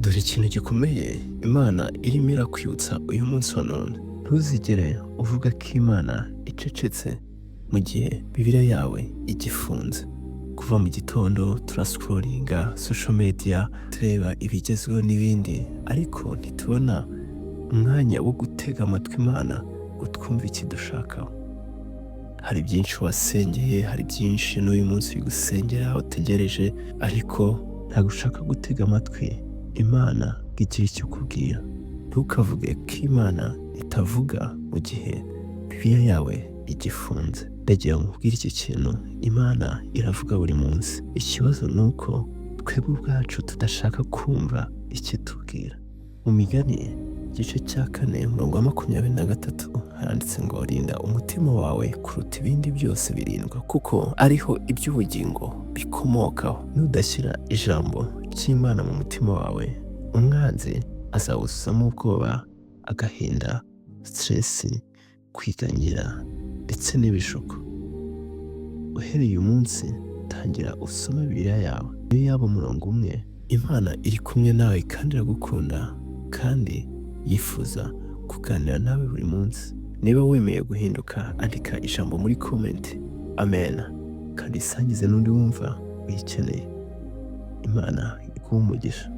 dore ikintu gikomeye Imana irimo irakwibutsa uyu munsi wa none. Ntuzigere uvuga ko Imana icecetse mu gihe Bibiliya yawe igifunze. Kuva mu gitondo turascrollinga social media, tureba ibigezweho n'ibindi, ariko ntitubona umwanya wo gutega amatwi Imana ngo twumve ikidushakaho. Hari byinshi wasengeye, hari byinshi n'uyu munsi uri gusengera utegereje, ariko ntabwo ushaka gutega amatwi Imana ngo igire icyo ikubwira. Ntukavuge ko Imana itavuga mu gihe Bibiliya yawe igifunze. Ndagira ngo nkubwire iki kintu, Imana iravuga buri munsi. Ikibazo ni uko twebwe ubwacu tudashaka kumva icyo itubwira. Mu Migani igice cya 4 umurongo wa 23 haranditse ngo rinda umutima wawe kuruta ibindi byose birindwa, kuko ariho iby'ubugingo bikomokaho. Nudashyira ijambo ry'Imana mu mutima wawe, umwanzi azawuzuzamo ubwoba, agahinda, stress, kwiganyira ndetse n'ibishuko. Uhereye uyu munsi tangira usome Bibiliya yawe. Niyo yaba umurongo umwe, Imana iri kumwe nawe kandi iragukunda, kandi yifuza kuganira nawe buri munsi. Niba wemeye guhinduka, andika ijambo muri comment amen, kandi isangize n'undi wumva uyikeneye. Imana iguhe umugisha.